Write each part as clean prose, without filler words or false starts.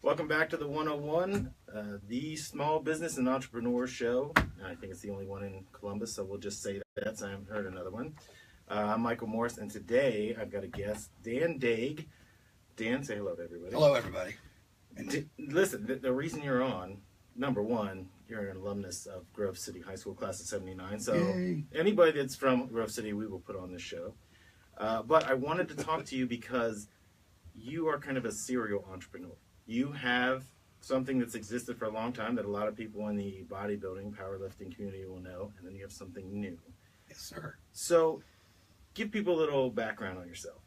Welcome back to the 101, the small business and entrepreneur show. I think it's the only one in Columbus, so we'll just say that, so I haven't heard another one. I'm Michael Morris, and today I've got a guest, Dan Dague. Dan, say hello to everybody. Hello, everybody. Listen, the reason you're on, number one, you're an alumnus of Grove City High School, class of 79, so Yay. Anybody that's from Grove City, we will put on this show. But I wanted to talk to you because you are kind of a serial entrepreneur. You have something that's existed for a long time that a lot of people in the bodybuilding, powerlifting community will know, and then you have something new. Yes, sir. So, give people a little background on yourself.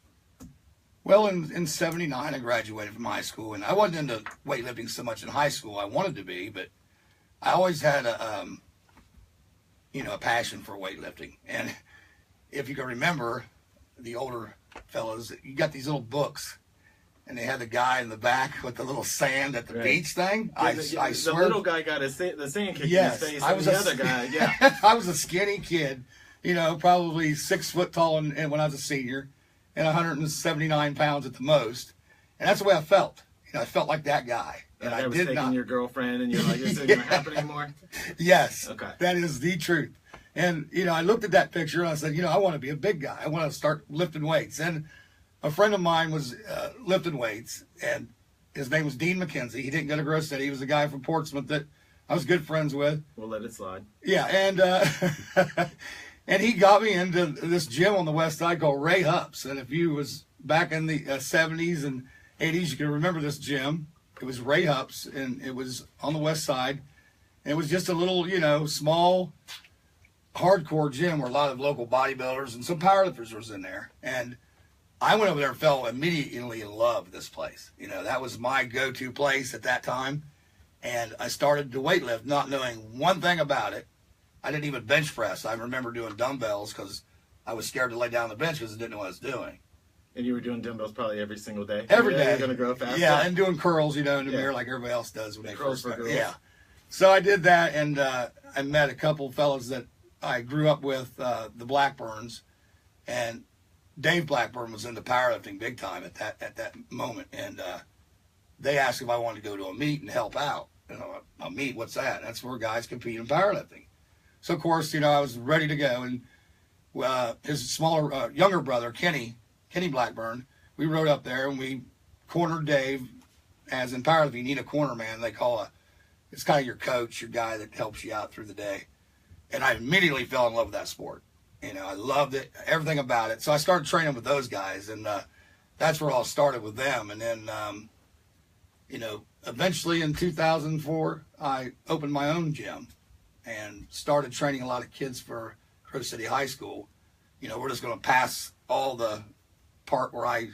Well, in 79, I graduated from high school, and I wasn't into weightlifting so much in high school. I wanted to be, but I always had a passion for weightlifting. And if you can remember, the older fellas, you got these little books, and they had the guy in the back with the little sand at the beach thing. I swear. The little guy got the sand kicked Yes, in his face, I and was the other guy, I was a skinny kid, probably 6 foot tall and when I was a senior, and 179 pounds at the most. And that's the way I felt. I felt like that guy. And I was did taking not. your girlfriend, and you're like, this isn't going to happen anymore? Yes. Okay. That is the truth. And, I looked at that picture and I said, I want to be a big guy. I want to start lifting weights. And a friend of mine was lifting weights, and his name was Dean McKenzie. He didn't go to Grove City. He was a guy from Portsmouth that I was good friends with. We'll let it slide. Yeah, and and he got me into this gym on the west side called Ray Hupp's. And if you was back in the 70s and 80s, you can remember this gym. It was Ray Hupp's, and it was on the west side. And it was just a little, small, hardcore gym where a lot of local bodybuilders and some powerlifters was in there. And I went over there and fell immediately in love with this place. That was my go-to place at that time. And I started to weightlift, not knowing one thing about it. I didn't even bench press. I remember doing dumbbells because I was scared to lay down on the bench because I didn't know what I was doing. And you were doing dumbbells probably every single day? Every day. You're going to grow faster? Yeah, and doing curls, in the mirror like everybody else does when they curls first start. for girls. Yeah. So I did that, and I met a couple fellas that I grew up with, the Blackburns, and Dave Blackburn was into powerlifting big time at that moment, and they asked if I wanted to go to a meet and help out. And I'm like, a meet, what's that? That's where guys compete in powerlifting. So of course, I was ready to go, and his smaller, younger brother, Kenny Blackburn, we rode up there and we cornered Dave. As in powerlifting, you need a corner man. They call it's kind of your coach, your guy that helps you out through the day. And I immediately fell in love with that sport. I loved it, everything about it. So I started training with those guys, and that's where it all started with them. And then, eventually in 2004, I opened my own gym and started training a lot of kids for Grove City High School. We're just going to pass all the part where I,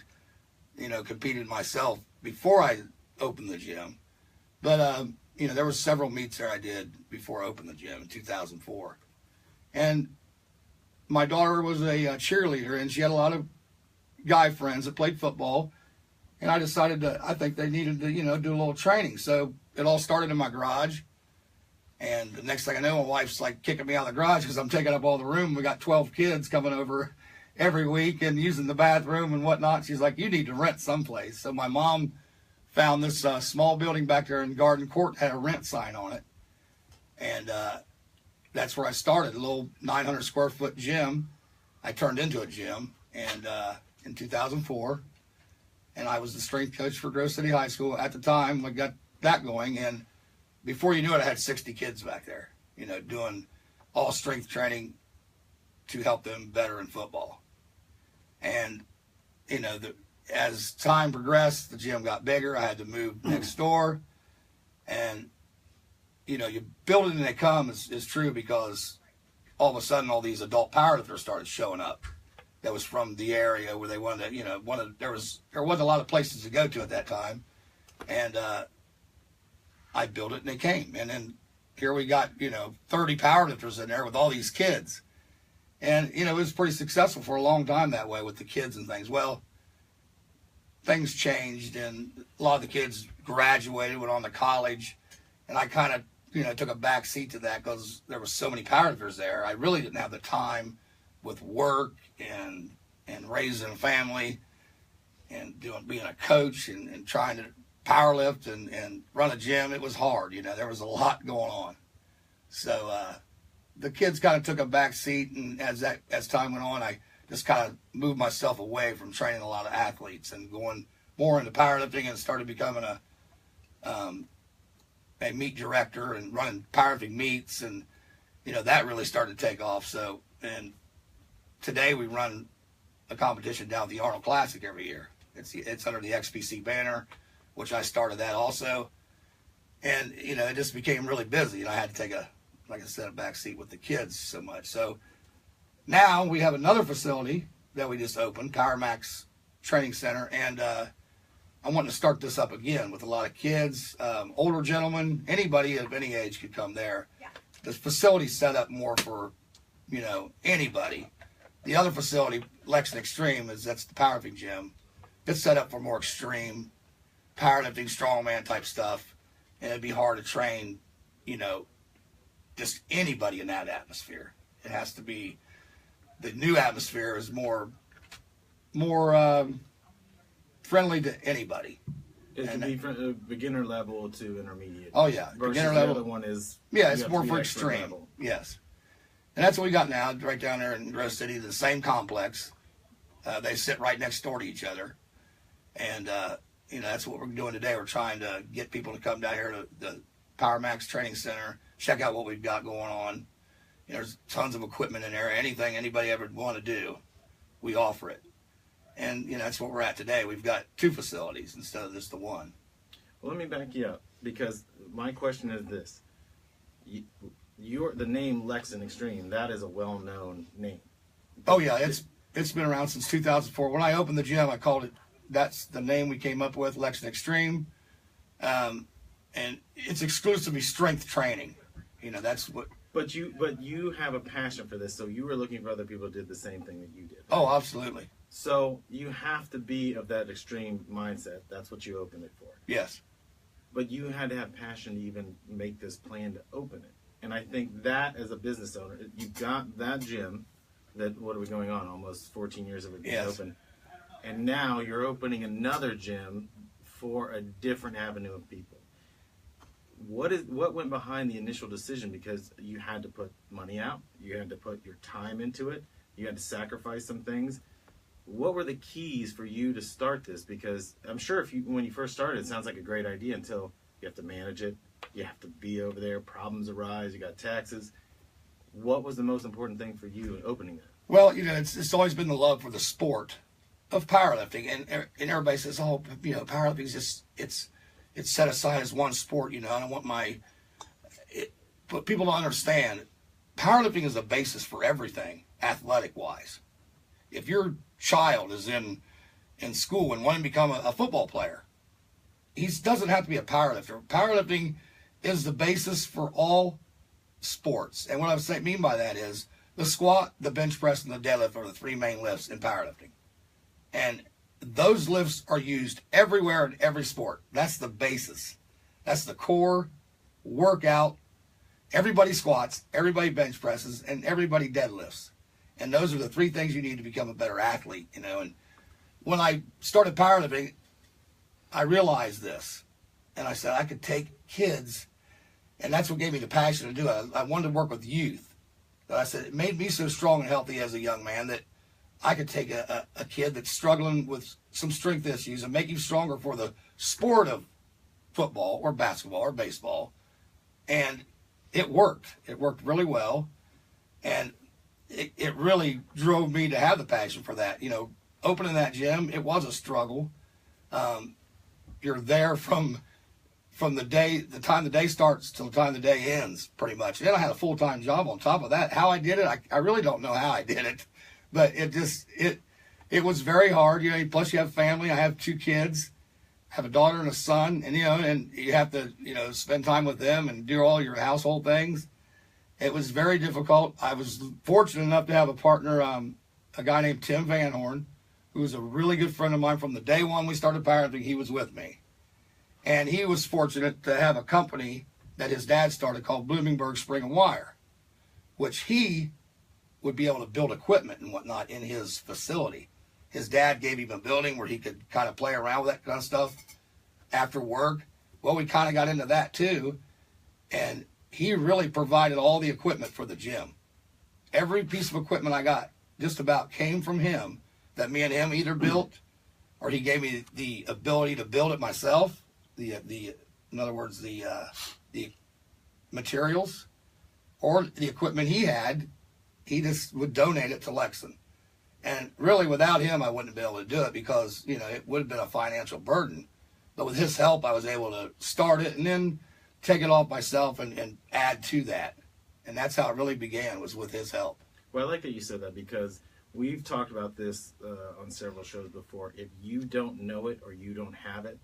competed myself before I opened the gym. But, there were several meets there I did before I opened the gym in 2004. And my daughter was a cheerleader, and she had a lot of guy friends that played football. And I decided I think they needed to, do a little training. So it all started in my garage. And the next thing I know, my wife's like kicking me out of the garage because I'm taking up all the room. We got 12 kids coming over every week and using the bathroom and whatnot. She's like, you need to rent someplace. So my mom found this small building back there in Garden Court, had a rent sign on it. And that's where I started, a little 900 square foot gym. I turned into a gym and in 2004. And I was the strength coach for Grove City High School at the time. I got that going. And before you knew it, I had 60 kids back there, doing all strength training to help them better in football. And, as time progressed, the gym got bigger. I had to move next door. And, you build it and they come is true because all of a sudden all these adult powerlifters started showing up. That was from the area where they wanted to, there wasn't a lot of places to go to at that time. And I built it and they came. And then here we got, 30 powerlifters in there with all these kids. And, it was pretty successful for a long time that way with the kids and things. Well, things changed and a lot of the kids graduated, went on to college. And I kind of, took a back seat to that because there were so many powerlifters there. I really didn't have the time with work and raising a family and being a coach and trying to power lift and run a gym. It was hard. There was a lot going on. So the kids kind of took a back seat, and as time went on, I just kind of moved myself away from training a lot of athletes and going more into powerlifting, and started becoming a meet director and running powerlifting meets, and that really started to take off. So, and today we run a competition down at the Arnold Classic every year. It's under the XPC banner, which I started that also, and it just became really busy, and I had to take like I said, a back seat with the kids so much. So now we have another facility that we just opened, Maxx Training Center, and I want to start this up again with a lot of kids, older gentlemen, anybody of any age could come there. Yeah. The facility's set up more for, anybody. The other facility, Lexen Xtreme, that's the powerlifting gym. It's set up for more extreme powerlifting, strongman type stuff, and it'd be hard to train, just anybody in that atmosphere. It has to be, the new atmosphere is more friendly to anybody. It can be from beginner level to intermediate. Oh yeah, beginner level. The other one is it's more for extreme. Level. Yes, and that's what we got now, right down there in Rose City, the same complex. They sit right next door to each other, and that's what we're doing today. We're trying to get people to come down here to the Maxx Training Center, check out what we've got going on. There's tons of equipment in there. Anything anybody ever want to do, we offer it. And, that's what we're at today. We've got 2 facilities instead of just the one. Well, let me back you up, because my question is this. The name Lexen Xtreme, that is a well-known name. Oh, yeah. It's been around since 2004. When I opened the gym, I called it, that's the name we came up with, Lexen Xtreme. And it's exclusively strength training. That's what... But you have a passion for this, so you were looking for other people who did the same thing that you did. Right? Oh, absolutely. So you have to be of that extreme mindset. That's what you opened it for. Yes. But you had to have passion to even make this plan to open it. And I think that, as a business owner, you got that gym that, what are we going on, almost 14 years of it being open. And now you're opening another gym for a different avenue of people. What went behind the initial decision? Because you had to put money out, you had to put your time into it, you had to sacrifice some things. What were the keys for you to start this? Because I'm sure when you first started, it sounds like a great idea until you have to manage it, you have to be over there, problems arise, you got taxes. What was the most important thing for you in opening that? Well, it's always been the love for the sport of powerlifting, and everybody says, oh, powerlifting is just it's set aside as one sport, and I want but people don't understand, powerlifting is the basis for everything, athletic-wise. If your child is in school and wanting to become a football player, he doesn't have to be a powerlifter. Powerlifting is the basis for all sports. And what I mean by that is the squat, the bench press, and the deadlift are the 3 main lifts in powerlifting. And those lifts are used everywhere in every sport. That's the basis. That's the core workout. Everybody squats, everybody bench presses, and everybody deadlifts. And those are the 3 things you need to become a better athlete, And when I started powerlifting, I realized this. And I said I could take kids, and that's what gave me the passion to do it. I wanted to work with youth. But I said it made me so strong and healthy as a young man that I could take a kid that's struggling with some strength issues and make him stronger for the sport of football or basketball or baseball. And it worked. It worked really well. And it really drove me to have the passion for that. Opening that gym, it was a struggle. You're there from the time the day starts till the time the day ends, pretty much. Then I had a full-time job on top of that. How I did it, I really don't know how I did it. But it was very hard, plus you have family. I have 2 kids, I have a daughter and a son, and you have to, spend time with them and do all your household things. It was very difficult. I was fortunate enough to have a partner, a guy named Tim Van Horn, who was a really good friend of mine from the day one we started powerlifting. He was with me. And he was fortunate to have a company that his dad started called Bloomingburg Spring and Wire, which he would be able to build equipment and whatnot in his facility. His dad gave him a building where he could kind of play around with that kind of stuff. after work. Well, we kind of got into that too. And he really provided all the equipment for the gym. Every piece of equipment I got just about came from him, that me and him either built, or he gave me the ability to build it myself. In other words, the materials, or the equipment he had, he just would donate it to Lexen. And really, without him, I wouldn't be able to do it, because, you know, it would have been a financial burden. But with his help, I was able to start it and then take it off myself and add to that. And that's how it really began, was with his help. Well, I like that you said that, because we've talked about this on several shows before. If you don't know it or you don't have it,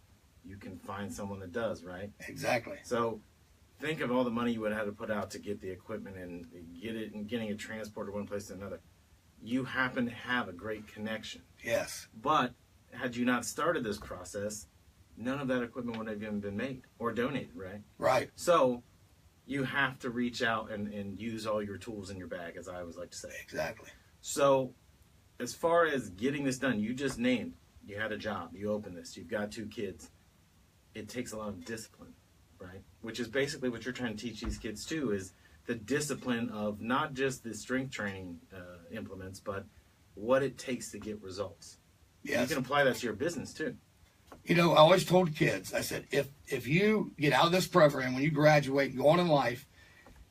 you can find someone that does, right? Exactly. So think of all the money you would have to put out to get the equipment and getting it transported one place to another. You happen to have a great connection. Yes. But had you not started this process, none of that equipment would have even been made or donated, right? Right. So you have to reach out and use all your tools in your bag, as I always like to say. Exactly. So as far as getting this done, you just named, you had a job, you opened this, you've got 2 kids. It takes a lot of discipline, right? Which is basically what you're trying to teach these kids too, is the discipline of not just the strength training implements, but what it takes to get results. Yes. You can apply that to your business too. You know, I always told kids, I said, if you get out of this program, when you graduate and go on in life,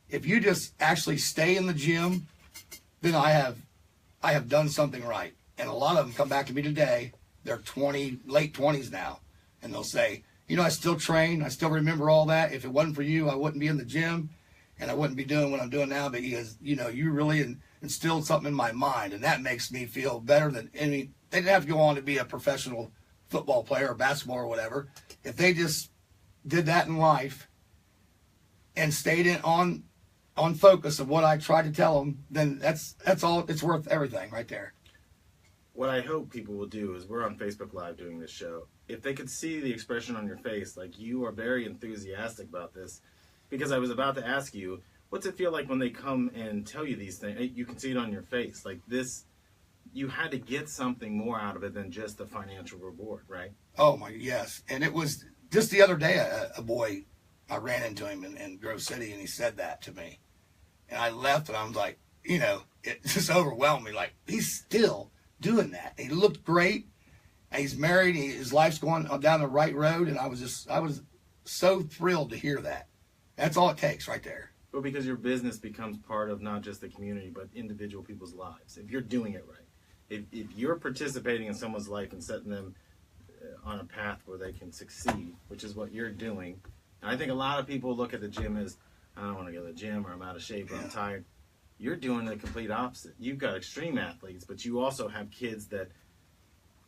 if you just actually stay in the gym, then I have done something right. And a lot of them come back to me today. They're late 20s now, and they'll say, you know, I still train. I still remember all that. If it wasn't for you, I wouldn't be in the gym, and I wouldn't be doing what I'm doing now, because, you know, you really instilled something in my mind, and that makes me feel better than any. They didn't have to go on to be a professional football player or basketball or whatever. If they just did that in life and stayed on focus of what I tried to tell them, then that's all. It's worth everything right there. What I hope people will do is, we're on Facebook Live doing this show. If they could see the expression on your face, like you are very enthusiastic about this, because I was about to ask you, what's it feel like when they come and tell you these things? You can see it on your face. Like this, you had to get something more out of it than just the financial reward, right? Oh, my, yes. And it was just the other day, a boy, I ran into him in Grove City, and he said that to me. And I left, and I was like, you know, it just overwhelmed me. Like, he's still doing that. He looked great, and he's married. His life's going down the right road, and I was so thrilled to hear that. That's all it takes right there. Well, because your business becomes part of not just the community, but individual people's lives. If you're doing it right, if you're participating in someone's life and setting them on a path where they can succeed, which is what you're doing. And I think a lot of people look at the gym as, I don't want to go to the gym, or I'm out of shape, or I'm tired. You're doing the complete opposite. You've got extreme athletes, but you also have kids that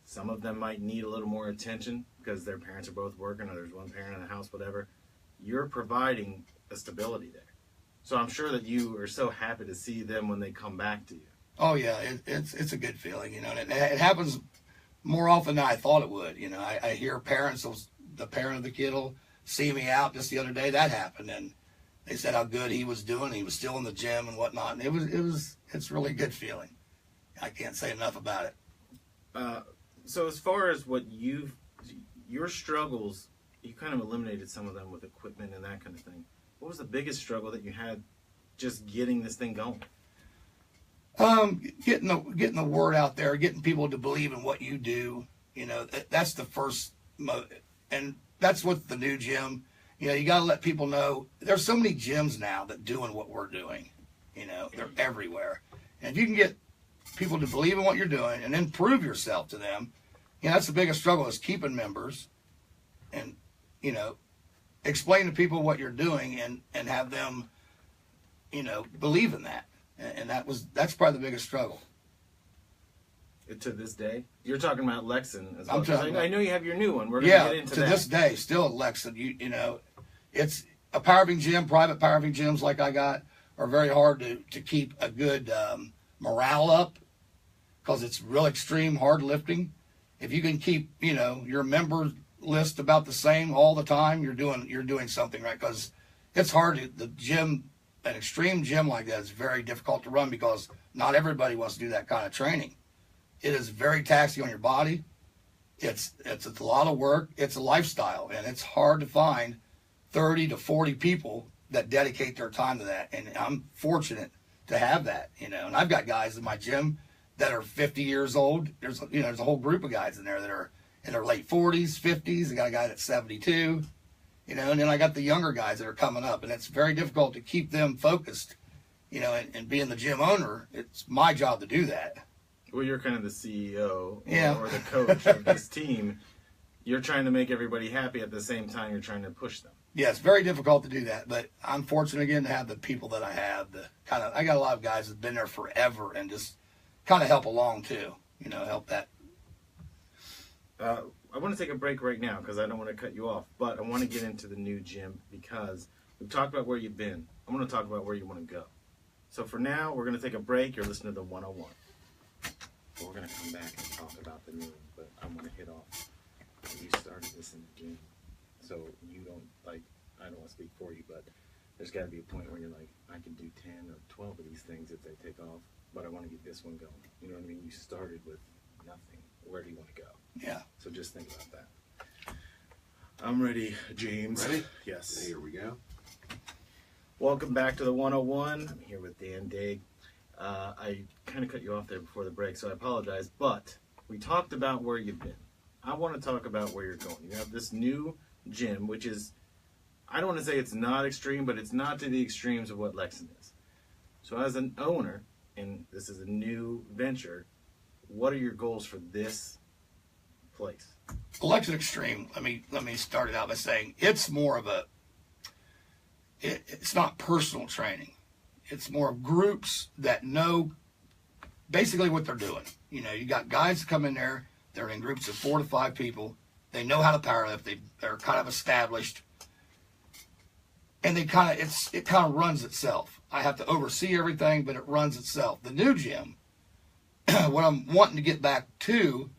some of them might need a little more attention because their parents are both working, or there's one parent in the house, whatever. You're providing a stability there. So I'm sure that you are so happy to see them when they come back to you. Oh, yeah, it's a good feeling, you know. And it happens more often than I thought it would. You know, I hear parents, the parent of the kid will see me out. Just the other day that happened, and they said how good he was doing. He was still in the gym and whatnot. And it's really a good feeling. I can't say enough about it. So as far as what your struggles, you kind of eliminated some of them with equipment and that kind of thing. What was the biggest struggle that you had just getting this thing going? Getting the word out there, getting people to believe in what you do. You know, that's the first, and that's what the new gym. You know, you got to let people know. There's so many gyms now that doing what we're doing. You know, they're everywhere. And if you can get people to believe in what you're doing and then prove yourself to them, you know, that's the biggest struggle, is keeping members and, you know, explain to people what you're doing and have them, you know, believe in that. And that's probably the biggest struggle. To this day? You're talking about Lexen as well. I'm talking I know you have your new one. We're going to get into that. To this day, still at Lexen, you know, it's a powerlifting gym. Private powerlifting gyms like I got are very hard to keep a good morale up, because it's real extreme hard lifting. If you can keep, you know, your member list about the same all the time, you're doing something right, because it's hard. The gym, an extreme gym like that, is very difficult to run, because not everybody wants to do that kind of training. It is very taxing on your body, it's a lot of work. It's a lifestyle, and it's hard to find 30 to 40 people that dedicate their time to that. And I'm fortunate to have that, you know. And I've got guys in my gym that are 50 years old. There's a whole group of guys in there that are in their late 40s, 50s. I got a guy that's 72, you know. And then I got the younger guys that are coming up, and it's very difficult to keep them focused, you know. And being the gym owner, it's my job to do that. Well, you're kind of the CEO Yeah. or the coach of this team. You're trying to make everybody happy at the same time you're trying to push them. Yeah, it's very difficult to do that, but I'm fortunate again to have the people that I have. I got a lot of guys that've been there forever and just kind of help along too. You know, help that. I want to take a break right now because I don't want to cut you off, but I want to get into the new gym because we've talked about where you've been. I want to talk about where you want to go. So for now, we're going to take a break. You're listening to the 101. We're going to come back and talk about the new, but I want to hit off. You started this in the gym, so you don't, like, I don't want to speak for you, but there's got to be a point where you're like, I can do 10 or 12 of these things if they take off, but I want to get this one going. You know what I mean? You started with nothing. Where do you want to go? Yeah. So just think about that. I'm ready, James. Ready? Yes. Here we go. Welcome back to the 101. I'm here with Dan Dague. I kind of cut you off there before the break, so I apologize, but we talked about where you've been. I want to talk about where you're going. You have this new gym, which is, I don't want to say it's not extreme, but it's not to the extremes of what Lexen is. So as an owner, and this is a new venture, what are your goals for this place? Lexen Xtreme. Let me start it out by saying it's more of a. It's not personal training. It's more of groups that know basically what they're doing. You know, you got guys that come in there. They're in groups of 4 to 5 people. They know how to powerlift. They're kind of established, and it kind of runs itself. I have to oversee everything, but it runs itself. The new gym, what I'm wanting to get back to,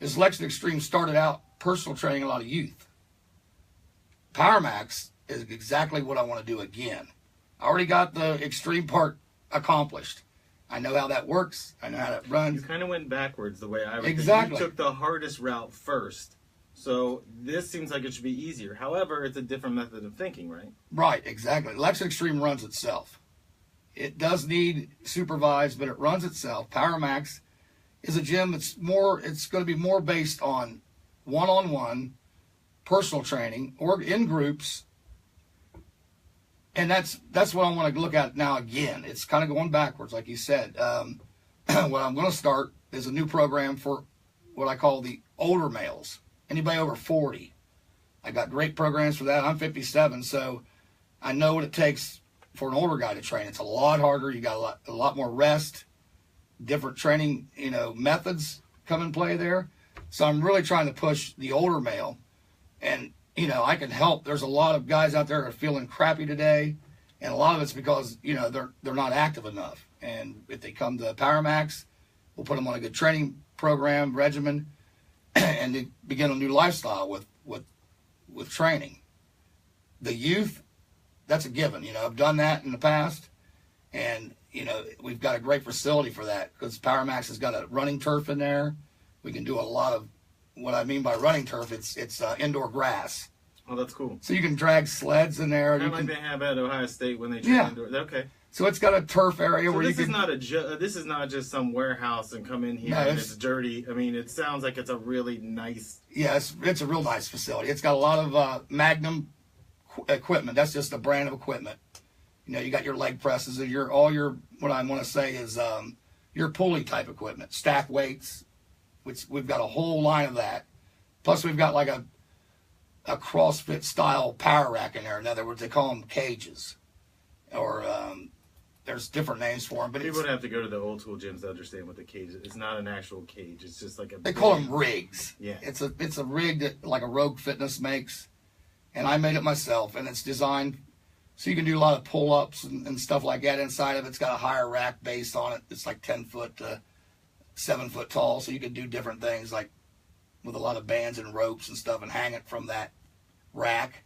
is Lexen Xtreme started out personal training a lot of youth. Maxx is exactly what I want to do again. I already got the extreme part accomplished. I know how that works. I know how that runs. You kind of went backwards the way I would Exactly. You took the hardest route first. So this seems like it should be easier. However, it's a different method of thinking, right? Right, exactly. Lexen Xtreme runs itself. It does need supervised, but it runs itself. Maxx is a gym that's it's going to be more based on one-on-one personal training or in groups. And that's what I want to look at now again. It's kind of going backwards, like you said. What I'm going to start is a new program for what I call the older males, anybody over 40. I got great programs for that. I'm 57, so I know what it takes for an older guy to train. It's a lot harder. You got a lot more rest, different training, methods come in play there. So I'm really trying to push the older male, and I can help. There's a lot of guys out there that are feeling crappy today, and a lot of it's because, they're not active enough. And if they come to Maxx, we'll put them on a good training program, regimen, and they begin a new lifestyle with training. The youth, that's a given. I've done that in the past, and, we've got a great facility for that because Maxx has got a running turf in there. We can do a lot of, what I mean by running turf, it's indoor grass. Oh, that's cool. So you can drag sleds in there. Kind of like they have at Ohio State when they train indoor. Okay. So it's got a turf area So where this you is can. this is not just some warehouse and come in here No, and it's dirty. I mean, it sounds like it's a really nice. Yeah, it's a real nice facility. It's got a lot of Magnum equipment. That's just a brand of equipment. You got your leg presses and all your what I want to say is your pulley type equipment, stack weights, which we've got a whole line of that. Plus we've got like a CrossFit style power rack in there. In other words, they call them cages, or there's different names for them. But People would have to go to the old school gyms to understand what the cage is. It's not an actual cage. It's just like a. They call them rigs. Yeah. It's a rig that like a Rogue Fitness makes, and I made it myself, and it's designed so you can do a lot of pull-ups and stuff like that inside of it. It's got a higher rack base on it. It's like 10 foot to 7 foot tall, so you can do different things like with a lot of bands and ropes and stuff and hang it from that rack.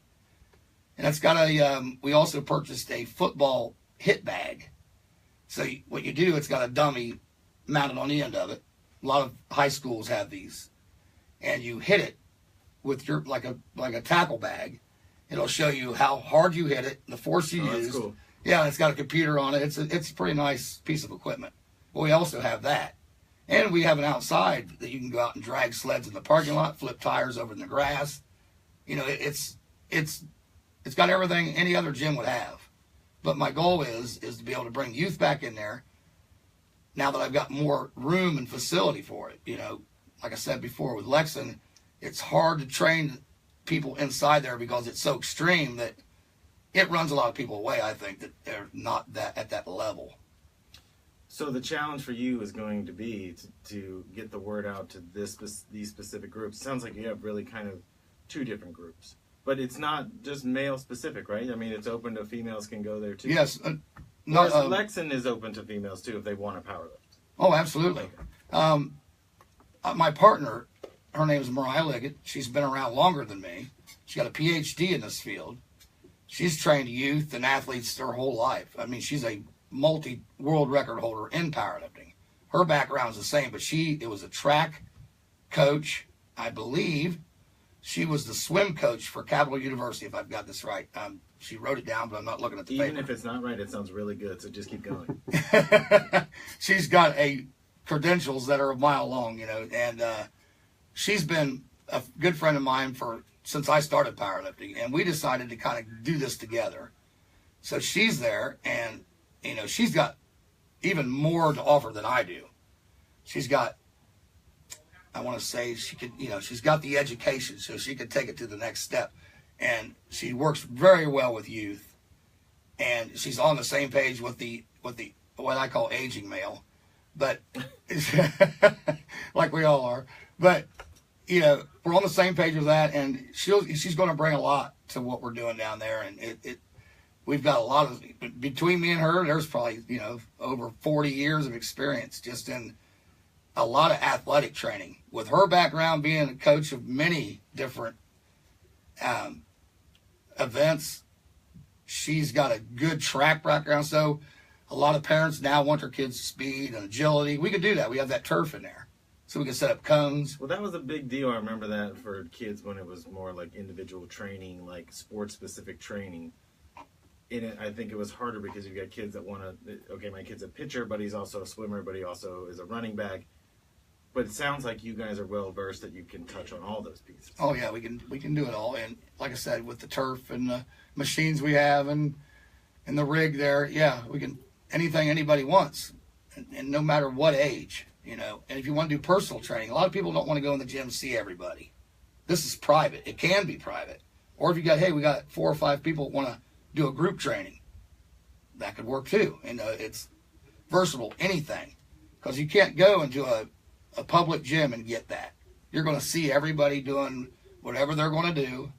And it's got we also purchased a football hit bag. So what you do, it's got a dummy mounted on the end of it. A lot of high schools have these. and you hit it with your like a tackle bag. It'll show you how hard you hit it, the force you used. That's cool. Yeah, and it's got a computer on it. It's a pretty nice piece of equipment. But we also have that. And we have an outside that you can go out and drag sleds in the parking lot, flip tires over in the grass. You know, it's got everything any other gym would have. But my goal is to be able to bring youth back in there now that I've got more room and facility for it. You know, like I said before with Lexen, it's hard to train people inside there because it's so extreme that it runs a lot of people away, I think, that they're not that at that level. So the challenge for you is going to be to get the word out to these specific groups. It sounds like you have really kind of two different groups. But it's not just male specific, right? I mean, it's open to females can go there too. Yes. Lexen is open to females too if they want to powerlift. Oh, absolutely. My partner, her name is Mariah Liggett. She's been around longer than me. She's got a PhD in this field. She's trained youth and athletes her whole life. I mean, she's a multi-world record holder in powerlifting. Her background is the same, but it was a track coach, I believe. She was the swim coach for Capital University, if I've got this right. She wrote it down, but I'm not looking at the paper. Even if it's not right, it sounds really good, so just keep going. She's got credentials that are a mile long, you know, and she's been a good friend of mine since I started powerlifting, and we decided to kind of do this together. So she's there, and, you know, she's got even more to offer than I do. She's got, I want to say she's got the education, so she could take it to the next step. And she works very well with youth, and she's on the same page with what I call aging male, but like we all are. But you know, we're on the same page with that, and she's going to bring a lot to what we're doing down there. And we've got a lot of, between me and her, there's probably, you know, over 40 years of experience just in a lot of athletic training. With her background being a coach of many different events, she's got a good track background. So a lot of parents now want their kids' speed and agility. We could do that. We have that turf in there, so we can set up cones. Well, that was a big deal. I remember that for kids when it was more like individual training, like sports-specific training. I think it was harder because you've got kids that want to, okay, my kid's a pitcher, but he's also a swimmer, but he also is a running back. But it sounds like you guys are well versed that you can touch on all those pieces. Oh yeah, we can do it all. And like I said, with the turf and the machines we have and the rig there, yeah, we can anything anybody wants, and no matter what age, you know. And if you want to do personal training, a lot of people don't want to go in the gym and see everybody. This is private. It can be private. Or if you got, hey, we got 4 or 5 people that want to do a group training, that could work too. And it's versatile, anything, because you can't go into a public gym and get that. You're going to see everybody doing whatever they're going to do,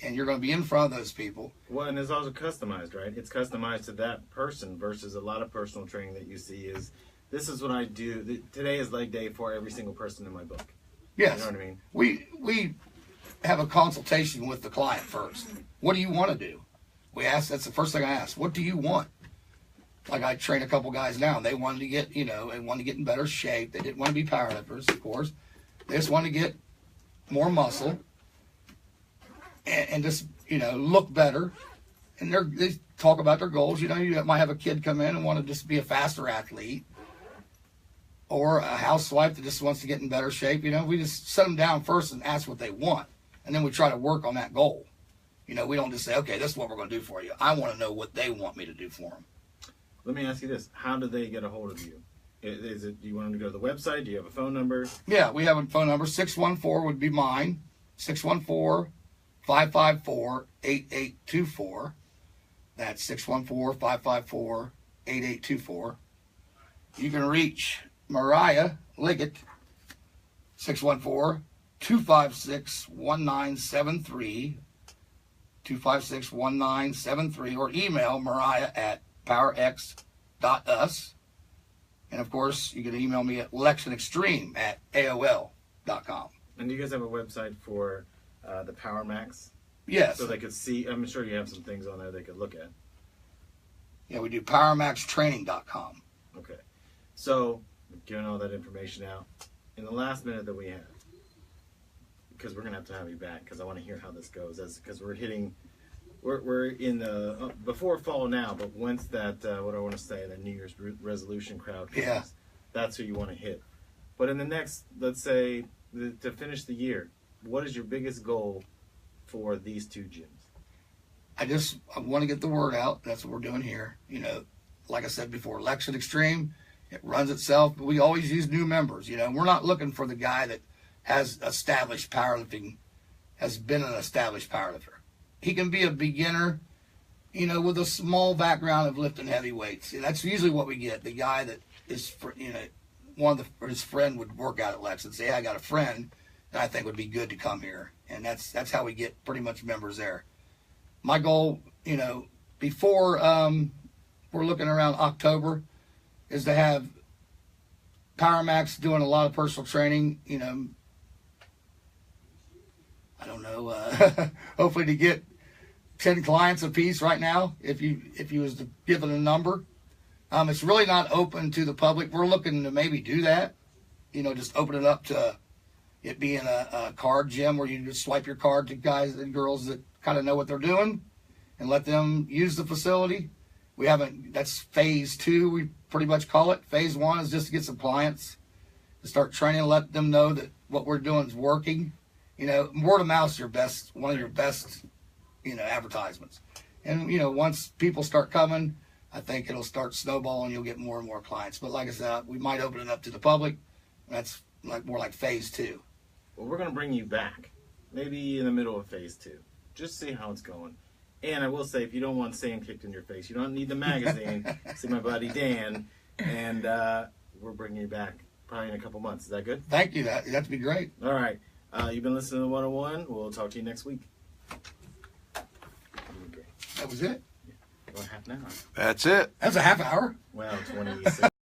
and you're going to be in front of those people. Well, and it's also customized, right? It's customized to that person versus a lot of personal training that you see is, this is what I do. Today is leg day for every single person in my book. Yes. You know what I mean? We have a consultation with the client first. What do you want to do? That's the first thing I ask. What do you want? Like I train a couple guys now, and they wanted to get, you know, they wanted to get in better shape. They didn't want to be powerlifters, of course. They just wanted to get more muscle and just, you know, look better. And they talk about their goals. You know, you might have a kid come in and want to just be a faster athlete, or a housewife that just wants to get in better shape. You know, we just set them down first and ask what they want, and then we try to work on that goal. You know, we don't just say, okay, this is what we're going to do for you. I want to know what they want me to do for them. Let me ask you this. How do they get a hold of you? Is it, do you want them to go to the website? Do you have a phone number? Yeah, we have a phone number. 614 would be mine. 614-554-8824. That's 614-554-8824. You can reach Mariah Liggett, 614-256-1973. 256-1973, or email Mariah at powerx.us. And of course, you can email me at Lexen Xtreme at AOL.com. And do you guys have a website for the Power Maxx? Yes. So they could see, I'm sure you have some things on there they could look at. Yeah, we do PowerMaxTraining.com. Okay. So, giving all that information out, in the last minute that we have, because we're gonna have to have you back because I want to hear how this goes. Because we're in the before fall now, but once that what I want to say, the New Year's resolution crowd comes, that's who you want to hit. But in the next, let's say, to finish the year, what is your biggest goal for these two gyms? I want to get the word out. That's what we're doing here. You know, like I said before, Lexen Xtreme, it runs itself. But we always use new members. You know, we're not looking for the guy that has established powerlifting, has been an established powerlifter. He can be a beginner, you know, with a small background of lifting heavy weights. And that's usually what we get. The guy that is, you know, his friend would work out at Lex and say, hey, I got a friend that I think would be good to come here. And that's how we get pretty much members there. My goal, you know, before we're looking around October, is to have Maxx doing a lot of personal training, you know, I don't know, hopefully to get 10 clients apiece right now, if you was to give it a number. It's really not open to the public. We're looking to maybe do that, you know, just open it up to it being a card gym where you just swipe your card to guys and girls that kind of know what they're doing and let them use the facility. That's phase 2, we pretty much call it. Phase 1 is just to get some clients, to start training and let them know that what we're doing is working. You know, word of mouth is one of your best, you know, advertisements. And, you know, once people start coming, I think it'll start snowballing. You'll get more and more clients. But like I said, we might open it up to the public. That's more like phase 2. Well, we're going to bring you back, maybe in the middle of phase 2. Just see how it's going. And I will say, if you don't want sand kicked in your face, you don't need the magazine. See my buddy Dan, and we're bringing you back probably in a couple months. Is that good? Thank you. That'd be great. All right. You've been listening to 101. We'll talk to you next week. That was it? About half an hour. That's it. That's a half hour. Well, 26.